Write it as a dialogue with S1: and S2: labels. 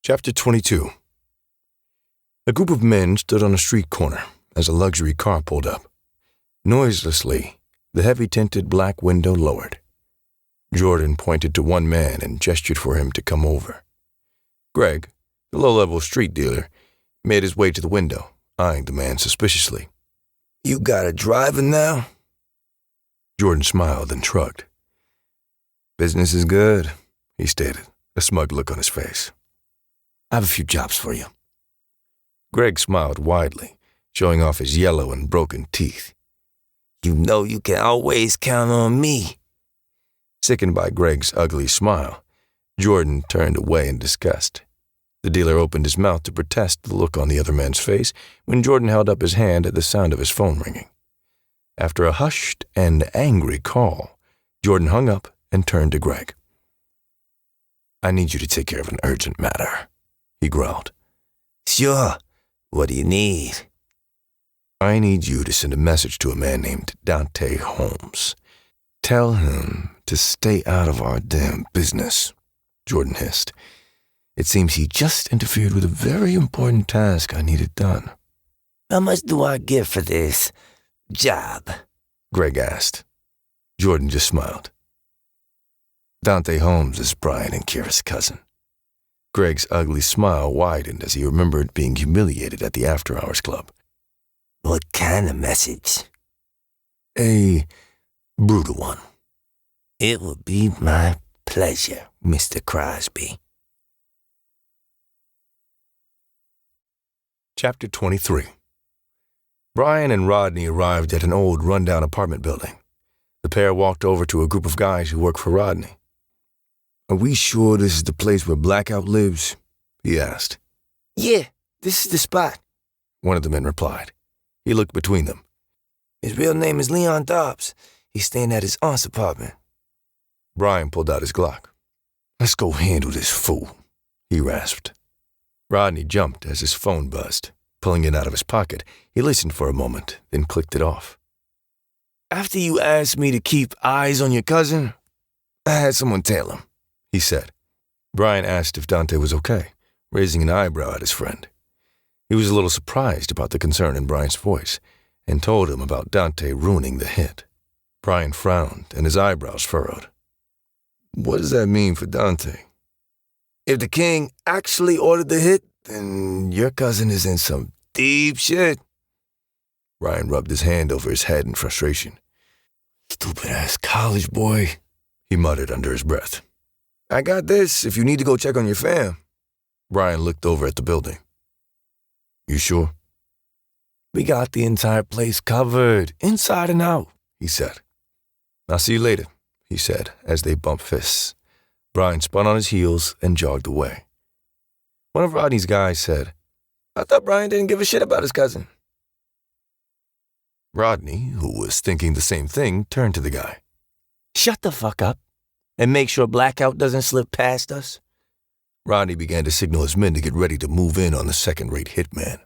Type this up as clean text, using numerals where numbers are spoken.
S1: Chapter 22. A group of men stood on a street corner as a luxury car pulled up. Noiselessly, the heavy-tinted black window lowered. Jordan pointed to one man and gestured for him to come over. Greg, the low-level street dealer, made his way to the window, eyeing the man suspiciously.
S2: "You got a driver now?"
S1: Jordan smiled and shrugged. "Business is good," he stated, a smug look on his face.
S2: "I have a few jobs for you."
S1: Greg smiled widely, showing off his yellow and broken teeth.
S2: "You know you can always count on me."
S1: Sickened by Greg's ugly smile, Jordan turned away in disgust. The dealer opened his mouth to protest the look on the other man's face when Jordan held up his hand at the sound of his phone ringing. After a hushed and angry call, Jordan hung up and turned to Greg. "I need you to take care of an urgent matter," he growled.
S2: "Sure. What do you need?"
S1: "I need you to send a message to a man named Dante Holmes. Tell him to stay out of our damn business," Jordan hissed. "It seems he just interfered with a very important task I needed done."
S2: "How much do I get for this job?"
S1: Greg asked. Jordan just smiled. "Dante Holmes is Brian and Kira's cousin." Greg's ugly smile widened as he remembered being humiliated at the after-hours club.
S2: "What kind of message?"
S1: "A brutal one."
S2: "It would be my pleasure, Mr. Crosby."
S1: Chapter 23. Brian and Rodney arrived at an old, run-down apartment building. The pair walked over to a group of guys who worked for Rodney. "Are we sure this is the place where Blackout lives?" he asked.
S2: "Yeah, this is the spot,"
S1: one of the men replied. He looked between them.
S2: "His real name is Leon Dobbs. He's staying at his aunt's apartment."
S1: Brian pulled out his Glock. "Let's go handle this fool," he rasped. Rodney jumped as his phone buzzed. Pulling it out of his pocket, he listened for a moment, then clicked it off. "After you asked me to keep eyes on your cousin, I had someone tail him," he said. Brian asked if Dante was okay, raising an eyebrow at his friend. He was a little surprised about the concern in Brian's voice, and told him about Dante ruining the hit. Brian frowned, and his eyebrows furrowed. "What does that mean for Dante?" "If the king actually ordered the hit, then your cousin is in some deep shit." Brian rubbed his hand over his head in frustration. "Stupid-ass college boy," he muttered under his breath. "I got this if you need to go check on your fam." Brian looked over at the building. "You sure?" "We got the entire place covered, inside and out," he said. "I'll see you later," he said as they bumped fists. Brian spun on his heels and jogged away. One of Rodney's guys said, "I thought Brian didn't give a shit about his cousin." Rodney, who was thinking the same thing, turned to the guy.
S2: "Shut the fuck up and make sure Blackout doesn't slip past us."
S1: Rodney began to signal his men to get ready to move in on the second-rate hitman.